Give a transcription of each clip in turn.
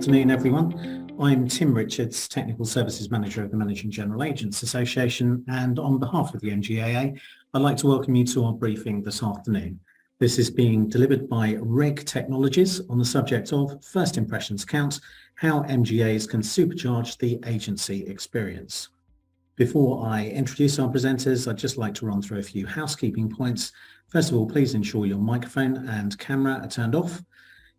afternoon, everyone. I'm Tim Richards, Technical Services Manager of the Managing General Agents Association, and on behalf of the MGAA, I'd like to welcome you to our briefing this afternoon. This is being delivered by Reg Technologies on the subject of First Impressions Count, how MGAs can supercharge the agency experience. Before I introduce our presenters, I'd just like to run through a few housekeeping points. First of all, please ensure your microphone and camera are turned off.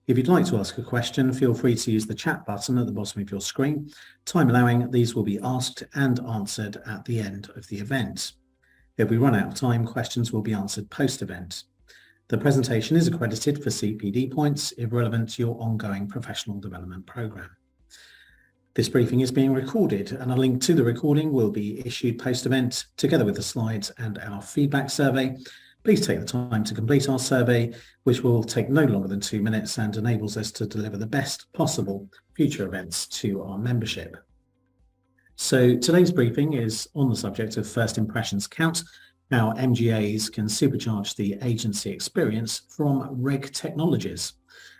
If you'd like to ask a question, feel free to use the chat button at the bottom of your screen. Time allowing, these will be asked and answered at the end of the event. If we run out of time, questions will be answered post-event. The presentation is accredited for CPD points if relevant to your ongoing professional development programme. This briefing is being recorded, and a link to the recording will be issued post-event together with the slides and our feedback survey. Please take the time to complete our survey, which will take no longer than 2 minutes and enables us to deliver the best possible future events to our membership. So today's briefing is on the subject of First Impressions Count, how MGAs can supercharge the agency experience from Reg Technologies.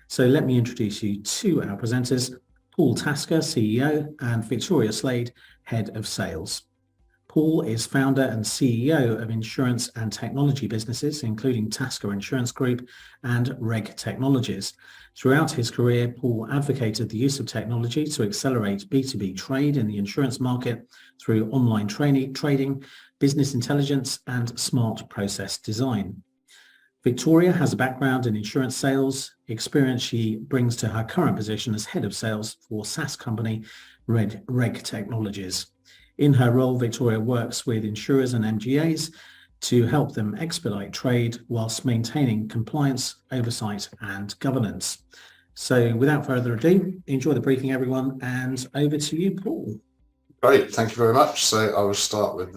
So let me introduce you to our presenters, Paul Tasker, CEO, and Victoria Slade, Head of Sales. Paul is founder and CEO of insurance and technology businesses, including Tasker Insurance Group and Reg Technologies. Throughout his career, Paul advocated the use of technology to accelerate B2B trade in the insurance market through online trading, business intelligence, and smart process design. Victoria has a background in insurance sales, experience she brings to her current position as head of sales for SaaS company Reg Technologies. In her role, Victoria works with insurers and MGAs to help them expedite trade whilst maintaining compliance, oversight and governance. So without further ado, enjoy the briefing, everyone, and over to you, Paul. Great, thank you very much. So I will start with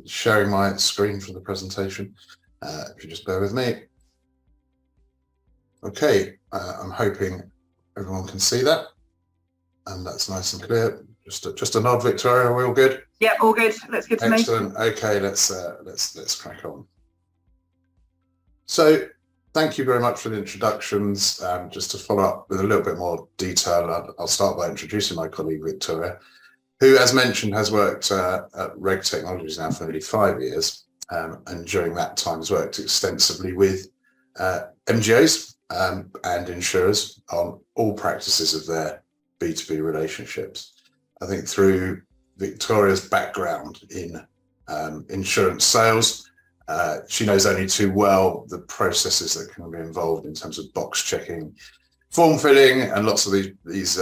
sharing my screen for the presentation. If you just bear with me. Okay, I'm hoping everyone can see that, and that's nice and clear. Just a nod, Victoria. Are we all good? Yeah, all good. Looks good to me. Excellent. Okay, let's crack on. So, thank you very much for the introductions. Just to follow up with a little bit more detail, I'll start by introducing my colleague Victoria, who, as mentioned, has worked at Reg Technologies now for nearly 5 years, and during that time has worked extensively with MGAs and insurers on all practices of their B2B relationships. I think through Victoria's background in insurance sales, she knows only too well the processes that can be involved in terms of box checking, form filling, and lots of these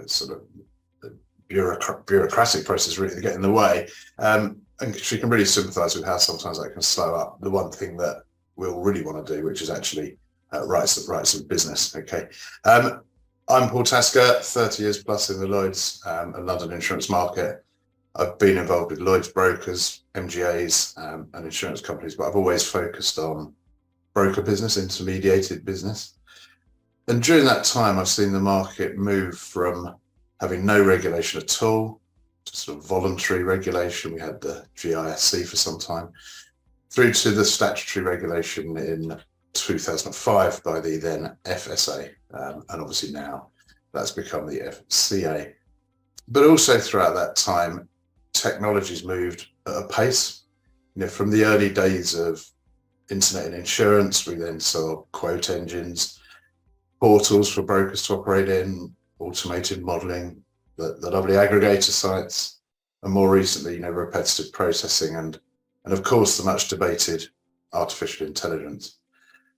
sort of bureaucratic processes really that get in the way. And she can really sympathise with how sometimes that can slow up the one thing that we'll really want to do, which is actually write some business. Okay. I'm Paul Tasker, 30 years plus in the Lloyd's and London insurance market. I've been involved with Lloyd's brokers, MGAs and insurance companies, but I've always focused on broker business, intermediated business. And during that time, I've seen the market move from having no regulation at all to sort of voluntary regulation. We had the GISC for some time, through to the statutory regulation in 2005 by the then FSA, and obviously now that's become the FCA. But also throughout that time, technology's moved at a pace. You know, from the early days of internet and insurance, we then saw quote engines, portals for brokers to operate in, automated modelling, the lovely aggregator sites, and more recently, you know, repetitive processing, and of course the much debated artificial intelligence.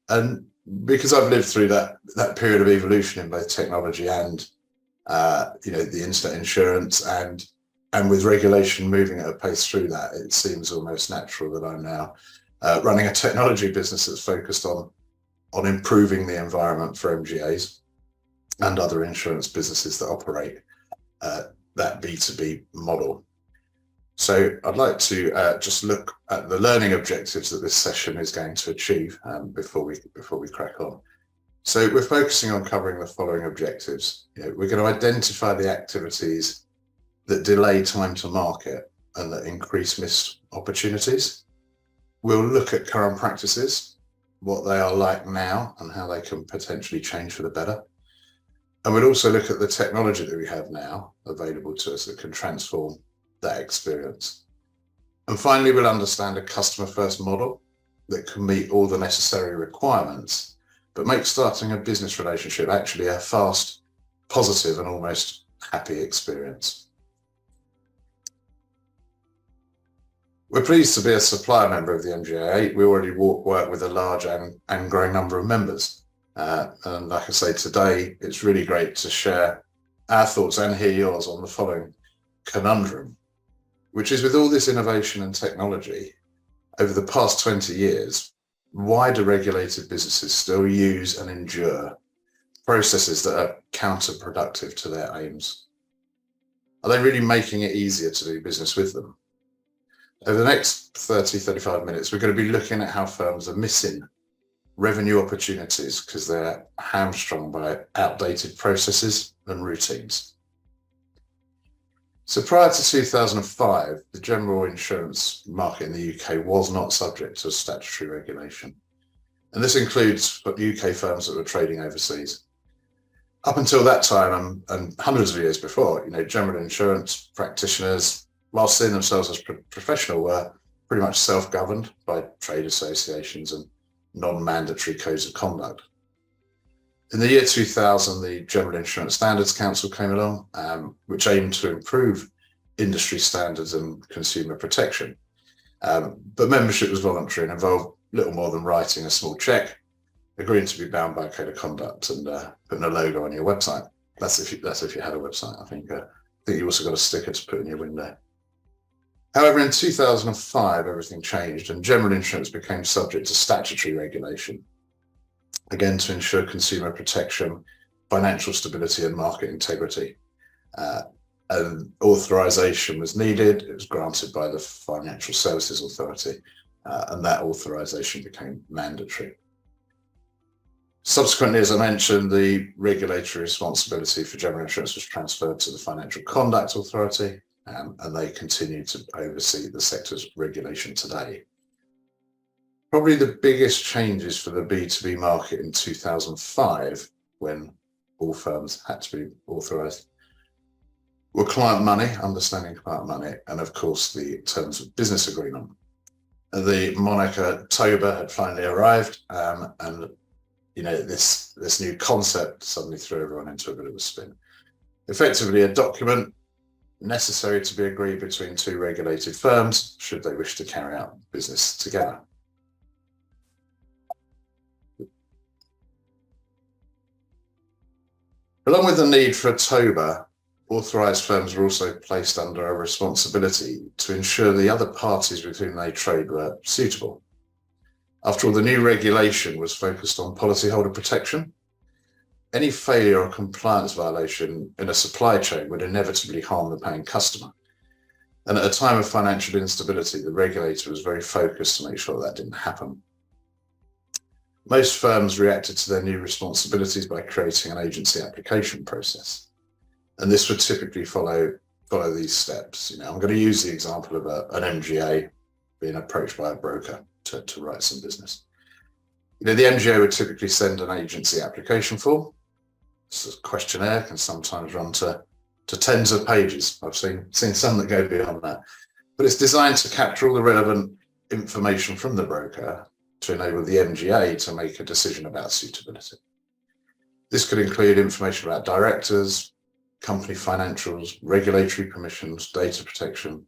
And because I've lived through that period of evolution in both technology and you know, the internet insurance and with regulation moving at a pace through that, it seems almost natural that I'm now running a technology business that's focused on improving the environment for MGAs and other insurance businesses that operate that B2B model. So I'd like to just look at the learning objectives that this session is going to achieve before we crack on. So we're focusing on covering the following objectives. You know, we're going to identify the activities that delay time to market and that increase missed opportunities. We'll look at current practices, what they are like now and how they can potentially change for the better. And we'll also look at the technology that we have now available to us that can transform that experience. And finally, we'll understand a customer-first model that can meet all the necessary requirements, but make starting a business relationship actually a fast, positive, and almost happy experience. We're pleased to be a supplier member of the MGAA. We already work with a large and growing number of members. And like I say, today, it's really great to share our thoughts and hear yours on the following conundrum, which is, with all this innovation and technology over the past 20 years, why do regulated businesses still use and endure processes that are counterproductive to their aims? Are they really making it easier to do business with them? Over the next 35 minutes, we're going to be looking at how firms are missing revenue opportunities because they're hamstrung by outdated processes and routines. So prior to 2005, the general insurance market in the UK was not subject to statutory regulation. And this includes UK firms that were trading overseas. Up until that time and hundreds of years before, general insurance practitioners, while seeing themselves as professional, were pretty much self-governed by trade associations and non-mandatory codes of conduct. In the year 2000, the General Insurance Standards Council came along, which aimed to improve industry standards and consumer protection. But membership was voluntary and involved little more than writing a small check, agreeing to be bound by a code of conduct, and putting a logo on your website. That's if you had a website. I think you also got a sticker to put in your window. However, in 2005, everything changed and general insurance became subject to statutory regulation, again to ensure consumer protection, financial stability and market integrity. And authorisation was needed. It was granted by the Financial Services Authority, and that authorisation became mandatory. Subsequently, as I mentioned, the regulatory responsibility for general insurance was transferred to the Financial Conduct Authority, and they continue to oversee the sector's regulation today. Probably the biggest changes for the B2B market in 2005, when all firms had to be authorised, were client money, understanding client money, and of course the terms of business agreement. The moniker TOBA had finally arrived, and this new concept suddenly threw everyone into a bit of a spin. Effectively, a document necessary to be agreed between two regulated firms should they wish to carry out business together. Along with the need for a TOBA, authorised firms were also placed under a responsibility to ensure the other parties with whom they trade were suitable. After all, the new regulation was focused on policyholder protection. Any failure or compliance violation in a supply chain would inevitably harm the paying customer. And at a time of financial instability, the regulator was very focused to make sure that didn't happen. Most firms reacted to their new responsibilities by creating an agency application process. And this would typically follow these steps. I'm going to use the example of an MGA being approached by a broker to write some business. The MGA would typically send an agency application form. This questionnaire can sometimes run to tens of pages. I've seen some that go beyond that. But it's designed to capture all the relevant information from the broker to enable the MGA to make a decision about suitability. This could include information about directors, company financials, regulatory permissions, data protection.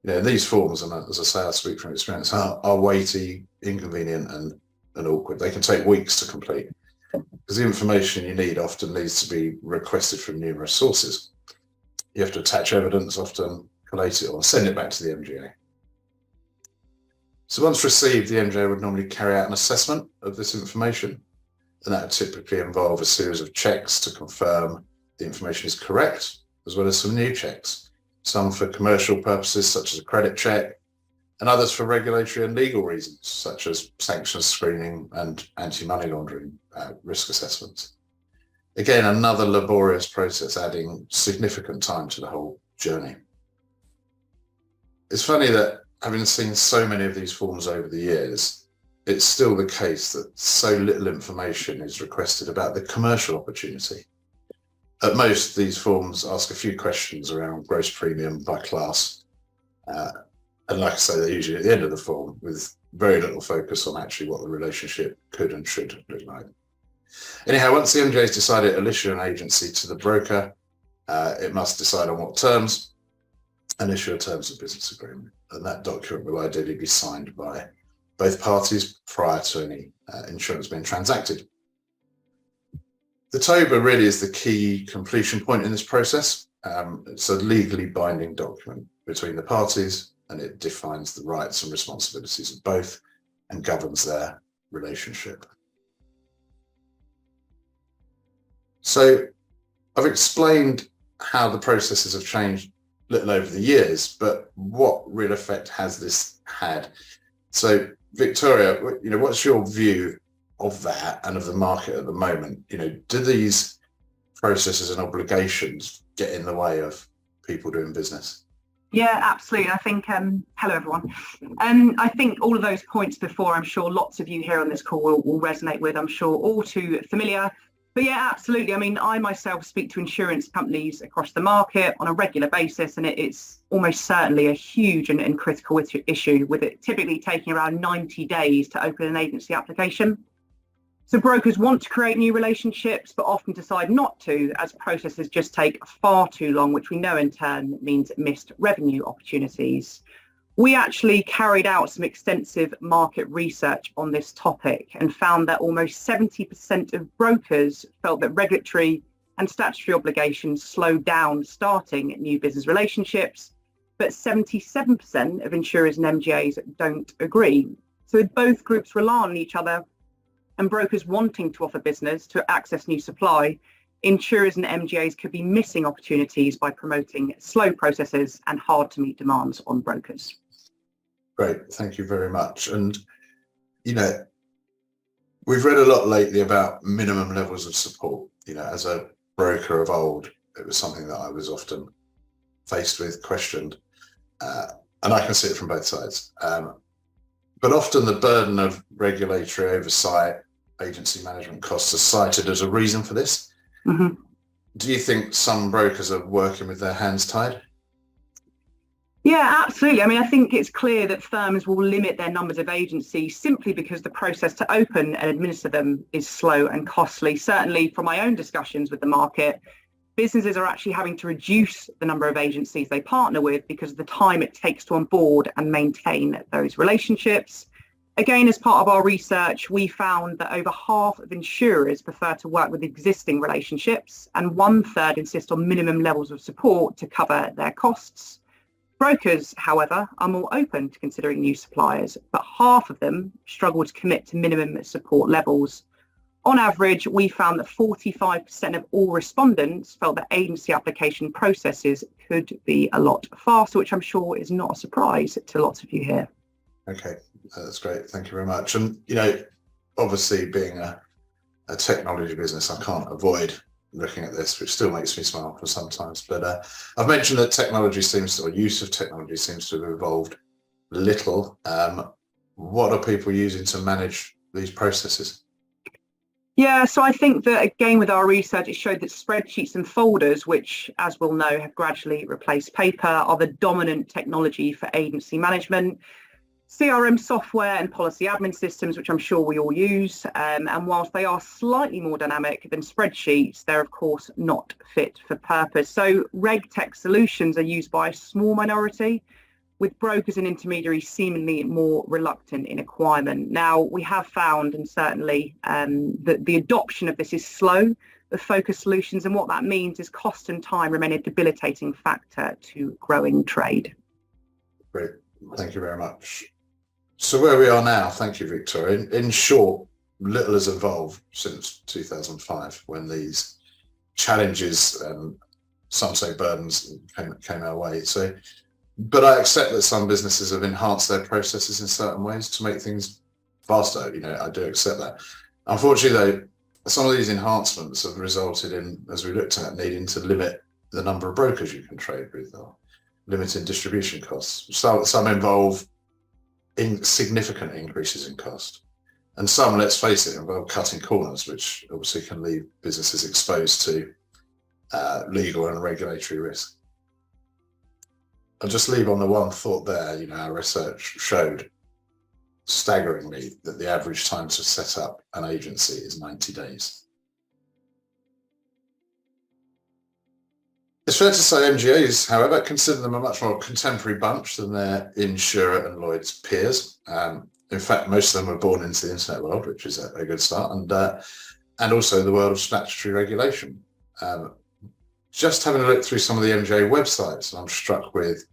These forms, and as I say, I speak from experience, are weighty, inconvenient, and awkward. They can take weeks to complete because the information you need often needs to be requested from numerous sources. You have to attach evidence, often collate it or send it back to the MGA. So once received, the MGA would normally carry out an assessment of this information, and that would typically involve a series of checks to confirm the information is correct, as well as some new checks, some for commercial purposes such as a credit check, and others for regulatory and legal reasons such as sanctions screening and anti-money laundering risk assessments. Again, another laborious process adding significant time to the whole journey. It's funny that having seen so many of these forms over the years, it's still the case that so little information is requested about the commercial opportunity. At most, these forms ask a few questions around gross premium by class. And like I say, they're usually at the end of the form with very little focus on actually what the relationship could and should look like. Anyhow, once the MGA has decided to issue an agency to the broker, it must decide on what terms and issue a terms of business agreement. And that document will ideally be signed by both parties prior to any insurance being transacted. The TOBA really is the key completion point in this process. It's a legally binding document between the parties, and it defines the rights and responsibilities of both and governs their relationship. So I've explained how the processes have changed a little over the years, but what real effect has this had? So Victoria, what's your view of that and of the market at the moment? Do these processes and obligations get in the way of people doing business? Yeah, absolutely. I think, hello everyone. I think all of those points before, I'm sure lots of you here on this call will resonate with, I'm sure all too familiar. But yeah, absolutely. I mean, I myself speak to insurance companies across the market on a regular basis, and it's almost certainly a huge and critical issue, with it typically taking around 90 days to open an agency application. So brokers want to create new relationships, but often decide not to, as processes just take far too long, which we know in turn means missed revenue opportunities. We actually carried out some extensive market research on this topic and found that almost 70% of brokers felt that regulatory and statutory obligations slow down starting new business relationships, but 77% of insurers and MGAs don't agree. So with both groups relying on each other and brokers wanting to offer business to access new supply, insurers and MGAs could be missing opportunities by promoting slow processes and hard to meet demands on brokers. Great, thank you very much. And, we've read a lot lately about minimum levels of support. As a broker of old, it was something that I was often faced with, questioned, and I can see it from both sides. But often the burden of regulatory oversight, agency management costs are cited as a reason for this. Mm-hmm. Do you think some brokers are working with their hands tied? Yeah, absolutely. I mean, I think it's clear that firms will limit their numbers of agencies simply because the process to open and administer them is slow and costly. Certainly from my own discussions with the market, businesses are actually having to reduce the number of agencies they partner with because of the time it takes to onboard and maintain those relationships. Again, as part of our research, we found that over half of insurers prefer to work with existing relationships, and 1/3 insist on minimum levels of support to cover their costs. Brokers, however, are more open to considering new suppliers, but half of them struggle to commit to minimum support levels. On average, we found that 45% of all respondents felt that agency application processes could be a lot faster, which I'm sure is not a surprise to lots of you here. Okay, that's great. Thank you very much. And, obviously being a technology business, I can't avoid looking at this, which still makes me smile for sometimes. But I've mentioned that use of technology seems to have evolved little. What are people using to manage these processes? Yeah, so I think that, again, with our research, it showed that spreadsheets and folders, which, as we'll know, have gradually replaced paper, are the dominant technology for agency management. CRM software and policy admin systems, which I'm sure we all use, and whilst they are slightly more dynamic than spreadsheets, they're of course not fit for purpose. So reg tech solutions are used by a small minority, with brokers and intermediaries seemingly more reluctant in acquirement. Now, we have found, and certainly that the adoption of this is slow, the focused solutions, and what that means is cost and time remain a debilitating factor to growing trade. Great, thank you very much. So where we are now, thank you, Victoria. In short, little has evolved since 2005 when these challenges, some say burdens, came our way. But I accept that some businesses have enhanced their processes in certain ways to make things faster. I do accept that. Unfortunately, though, some of these enhancements have resulted in, as we looked at, needing to limit the number of brokers you can trade with, or limiting distribution costs. Some involve significant increases in cost, and some, let's face it, involve cutting corners, which obviously can leave businesses exposed to legal and regulatory risk. I'll just leave on the one thought there, our research showed staggeringly that the average time to set up an agency is 90 days. It's fair to say MGAs, however, consider them a much more contemporary bunch than their insurer and Lloyd's peers. In fact, most of them were born into the internet world, which is a good start, and also the world of statutory regulation. Just having a look through some of the MGA websites, and I'm struck with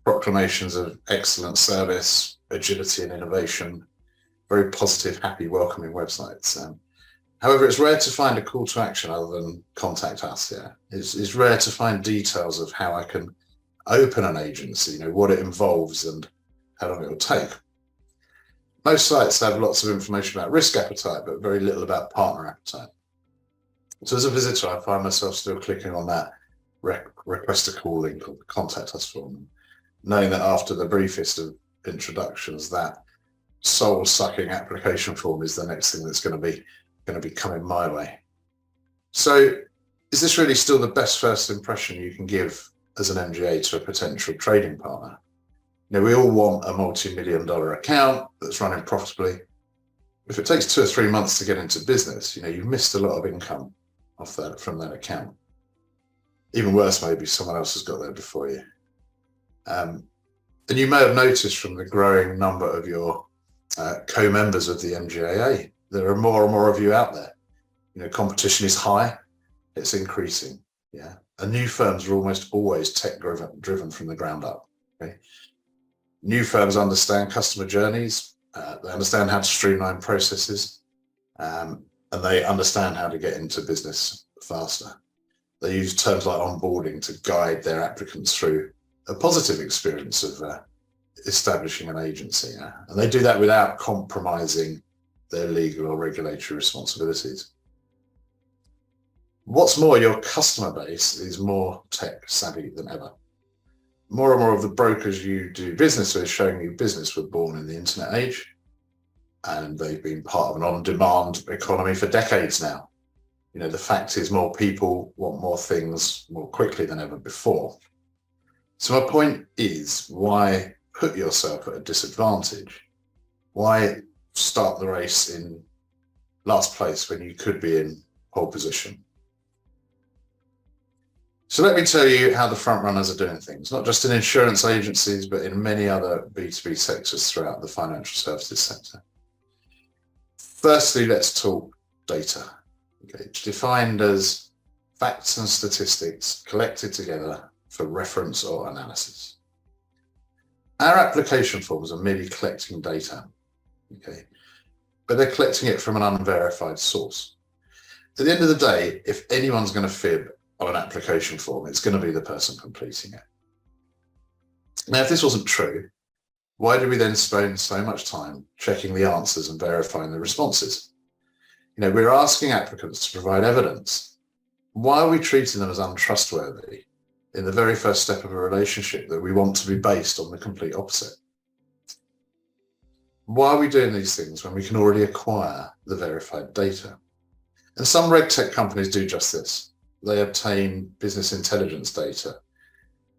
proclamations of excellent service, agility and innovation, very positive, happy, welcoming websites. However, it's rare to find a call to action other than contact us. It's rare to find details of how I can open an agency, what it involves and how long it will take. Most sites have lots of information about risk appetite, but very little about partner appetite. So as a visitor, I find myself still clicking on that request a call link or the contact us form, knowing that after the briefest of introductions, that soul-sucking application form is the next thing that's going to be coming my way. So is this really still the best first impression you can give as an MGA to a potential trading partner? We all want a multi-million-dollar account that's running profitably. If it takes 2 or 3 months to get into business, you've missed a lot of income from that account. Even worse, maybe someone else has got there before you. And you may have noticed from the growing number of your co-members of the MGAA, there are more and more of you out there. Competition is high, it's increasing. And new firms are almost always tech driven from the ground up. Okay? New firms understand customer journeys, they understand how to streamline processes, and they understand how to get into business faster. They use terms like onboarding to guide their applicants through a positive experience of establishing an agency. And they do that without compromising their legal or regulatory responsibilities. What's more, your customer base is more tech savvy than ever. More and more of the brokers you do business with showing you business were born in the internet age, and they've been part of an on-demand economy for decades now. The fact is more people want more things more quickly than ever before. So my point is, why put yourself at a disadvantage? Why start the race in last place when you could be in pole position? So let me tell you how the front runners are doing things, not just in insurance agencies, but in many other B2B sectors throughout the financial services sector. Firstly, let's talk data. Okay, it's defined as facts and statistics collected together for reference or analysis. Our application forms are merely collecting data, okay, but they're collecting it from an unverified source. At the end of the day, if anyone's going to fib on an application form, it's going to be the person completing it. Now, if this wasn't true, why do we then spend so much time checking the answers and verifying the responses? We're asking applicants to provide evidence. Why are we treating them as untrustworthy in the very first step of a relationship that we want to be based on the complete opposite? Why are we doing these things when we can already acquire the verified data? And some RegTech companies do just this. They obtain business intelligence data,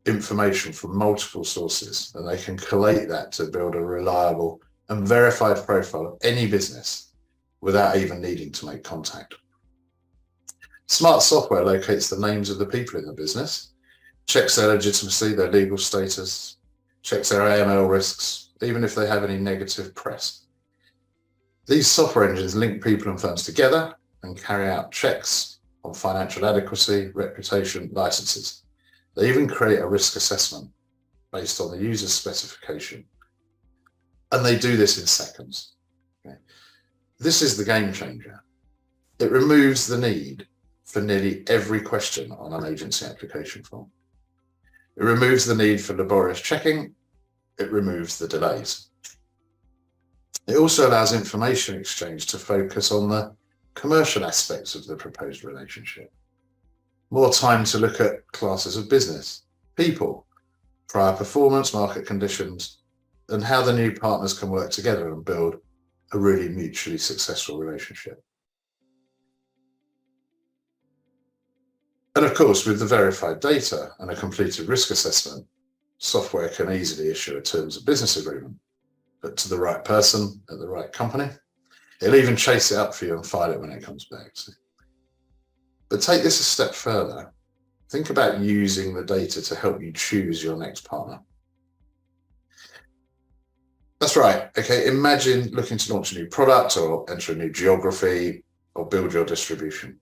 information from multiple sources, and they can collate that to build a reliable and verified profile of any business without even needing to make contact. Smart software locates the names of the people in the business, checks their legitimacy, their legal status, checks their AML risks, even if they have any negative press. These software engines link people and firms together and carry out checks on financial adequacy, reputation, licenses. They even create a risk assessment based on the user's specification. And they do this in seconds. Okay. This is the game changer. It removes the need for nearly every question on an agency application form. It removes the need for laborious checking. It removes the delays. It also allows information exchange to focus on the commercial aspects of the proposed relationship. More time to look at classes of business, people, prior performance, market conditions, and how the new partners can work together and build a really mutually successful relationship. And of course, with the verified data and a completed risk assessment, software can easily issue a terms of business agreement, but to the right person at the right company. It'll even chase it up for you and file it when it comes back. But take this a step further. Think about using the data to help you choose your next partner. That's right. Okay, imagine looking to launch a new product or enter a new geography or build your distribution.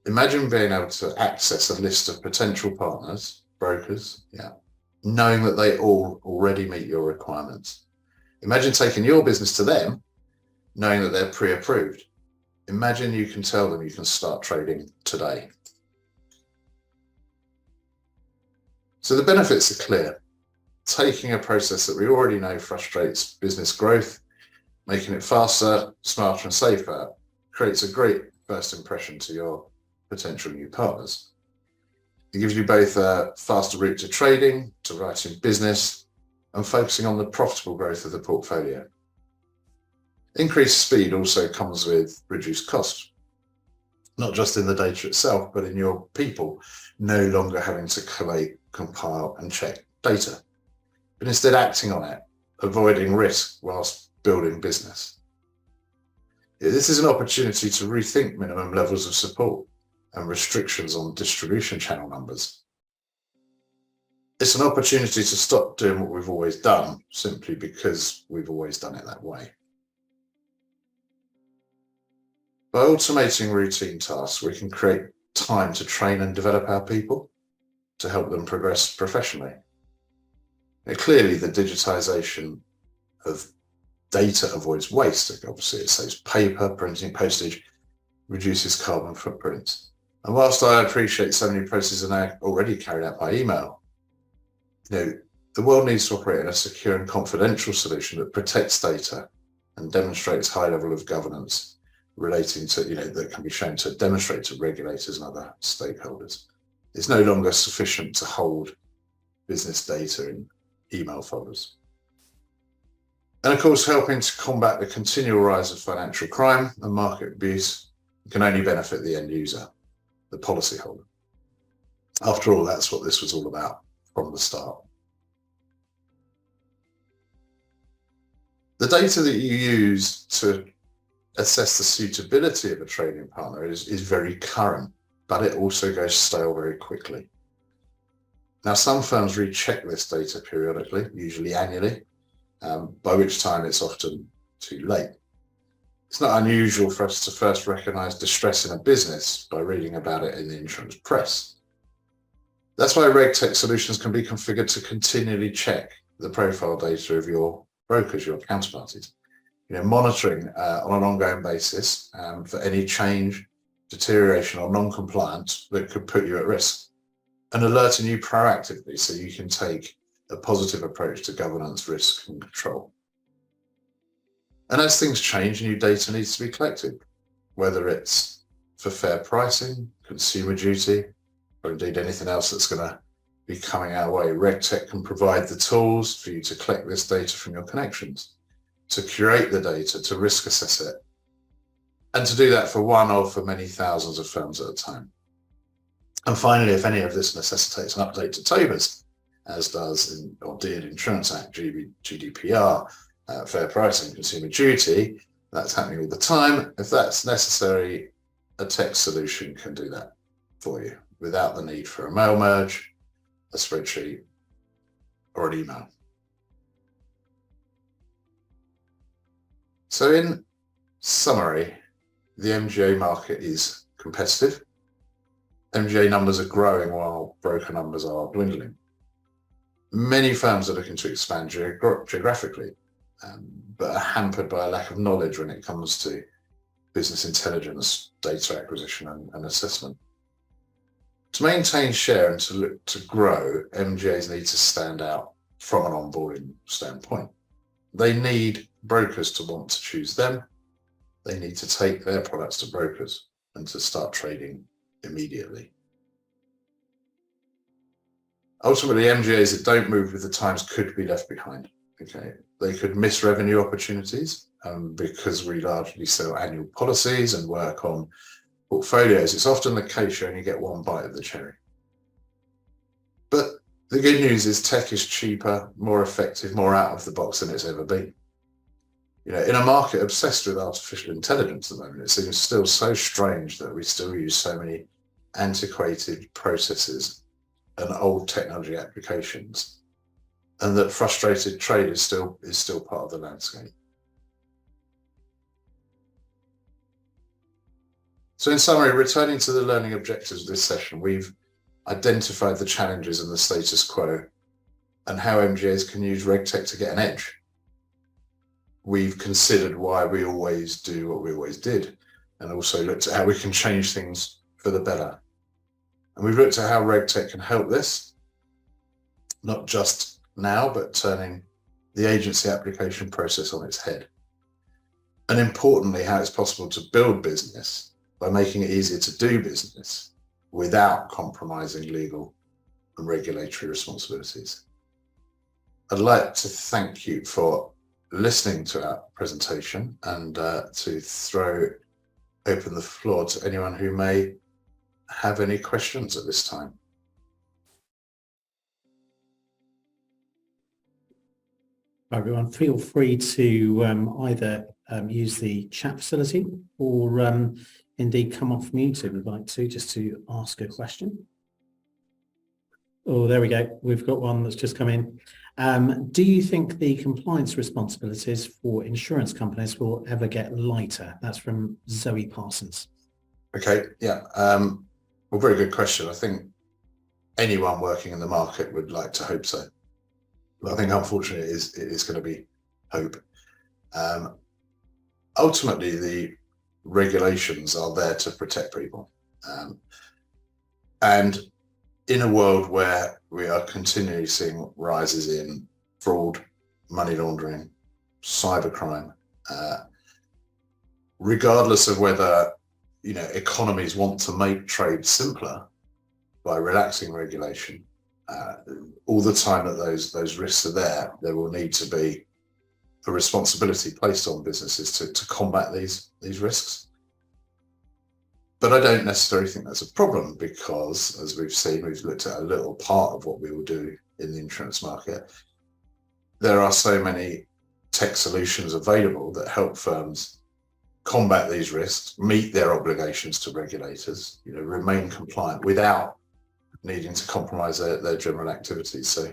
Imagine being able to access a list of potential partners, brokers, knowing that they all already meet your requirements. Imagine taking your business to them, knowing that they're pre-approved. Imagine you can tell them you can start trading today. So the benefits are clear. Taking a process that we already know frustrates business growth, making it faster, smarter and safer, creates a great first impression to your potential new partners. It gives you both a faster route to trading, to writing business, and focusing on the profitable growth of the portfolio. Increased speed also comes with reduced cost, not just in the data itself, but in your people no longer having to collate, compile and check data, but instead acting on it, avoiding risk whilst building business. This is an opportunity to rethink minimum levels of support and restrictions on distribution channel numbers. It's an opportunity to stop doing what we've always done simply because we've always done it that way. By automating routine tasks, we can create time to train and develop our people to help them progress professionally. Now, clearly, the digitization of data avoids waste. Obviously, it saves paper, printing, postage, reduces carbon footprints. And whilst I appreciate so many processes are now already carried out by email, the world needs to operate in a secure and confidential solution that protects data and demonstrates high level of governance relating to, that can be shown to demonstrate to regulators and other stakeholders. It's no longer sufficient to hold business data in email folders. And of course, helping to combat the continual rise of financial crime and market abuse can only benefit the end user, the policyholder. After all, that's what this was all about from the start. The data that you use to assess the suitability of a trading partner is very current, but it also goes stale very quickly. Now, some firms recheck this data periodically, usually annually, by which time it's often too late. It's not unusual for us to first recognise distress in a business by reading about it in the insurance press. That's why RegTech solutions can be configured to continually check the profile data of your brokers, your counterparties, monitoring on an ongoing basis for any change, deterioration or non-compliance that could put you at risk, and alerting you proactively so you can take a positive approach to governance, risk and control. And as things change, new data needs to be collected, whether it's for fair pricing, consumer duty, or indeed anything else that's going to be coming our way. RegTech can provide the tools for you to collect this data from your connections, to curate the data, to risk assess it, and to do that for one or for many thousands of firms at a time. And finally, if any of this necessitates an update to TOBAs, as does or did Insurance Act, GDPR, fair pricing, consumer duty, that's happening all the time. If that's necessary, a tech solution can do that for you without the need for a mail merge, a spreadsheet, or an email. So in summary, the MGA market is competitive. MGA numbers are growing while broker numbers are dwindling. Many firms are looking to expand geographically, but are hampered by a lack of knowledge when it comes to business intelligence, data acquisition and assessment. To maintain share and to look to grow, MGAs need to stand out from an onboarding standpoint. They need brokers to want to choose them. They need to take their products to brokers and to start trading immediately. Ultimately, MGAs that don't move with the times could be left behind. Okay, they could miss revenue opportunities because we largely sell annual policies and work on portfolios, it's often the case you only get one bite of the cherry. But the good news is tech is cheaper, more effective, more out of the box than it's ever been. You know, in a market obsessed with artificial intelligence at the moment, it seems still so strange that we still use so many antiquated processes and old technology applications, and that frustrated trade is still part of the landscape. So in summary, returning to the learning objectives of this session, we've identified the challenges and the status quo and how MGAs can use RegTech to get an edge. We've considered why we always do what we always did, and also looked at how we can change things for the better. And we've looked at how RegTech can help this, not just now, but turning the agency application process on its head. And importantly, how it's possible to build business by making it easier to do business without compromising legal and regulatory responsibilities. I'd like to thank you for listening to our presentation and to throw open the floor to anyone who may have any questions at this time. Everyone, feel free to either use the chat facility or indeed come off mute if you'd like to, just to ask a question. Oh, there we go. We've got one that's just come in. Do you think the compliance responsibilities for insurance companies will ever get lighter? That's from Zoe Parsons. Okay, yeah. Well, very good question. I think anyone working in the market would like to hope so. But I think unfortunately it is going to be hope. Ultimately, the regulations are there to protect people. And in a world where we are continually seeing rises in fraud, money laundering, cybercrime, regardless of whether economies want to make trade simpler by relaxing regulation, all the time that those risks are there will need to be a responsibility placed on businesses to combat these risks. But I don't necessarily think that's a problem because, as we've seen, we've looked at a little part of what we will do in the insurance market. There are so many tech solutions available that help firms combat these risks, meet their obligations to regulators, remain compliant without needing to compromise their general activities. So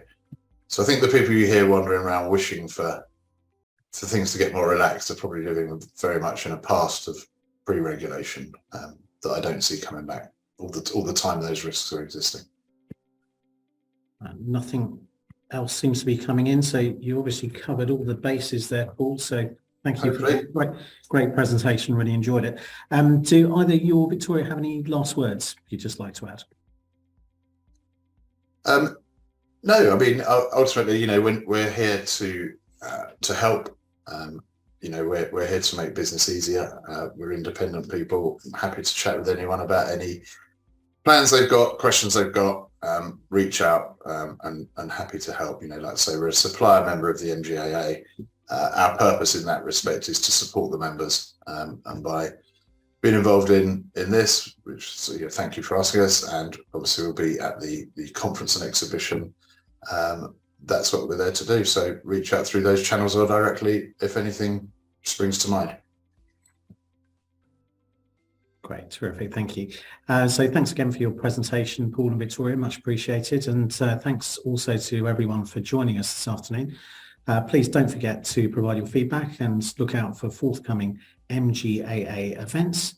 I think the people you hear wandering around wishing for things to get more relaxed are probably living very much in a past of pre-regulation that I don't see coming back all the time those risks are existing. Nothing else seems to be coming in, so you obviously covered all the bases there, Paul, so thank you for the great presentation, really enjoyed it. Do either you or Victoria have any last words you'd just like to add? No, I mean, ultimately, when we're here to help, we're here to make business easier. We're independent people. I'm happy to chat with anyone about any plans they've got, questions they've got, reach out, and happy to help. Like I say, we're a supplier member of the MGAA. Our purpose in that respect is to support the members, and by being involved in this, which thank you for asking us, and obviously we'll be at the conference and exhibition. That's what we're there to do. So reach out through those channels or directly if anything springs to mind. Great, terrific, thank you. So thanks again for your presentation, Paul and Victoria, much appreciated. And thanks also to everyone for joining us this afternoon. Please don't forget to provide your feedback and look out for forthcoming MGAA events.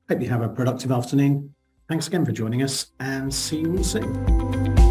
Hope you have a productive afternoon. Thanks again for joining us and see you all soon.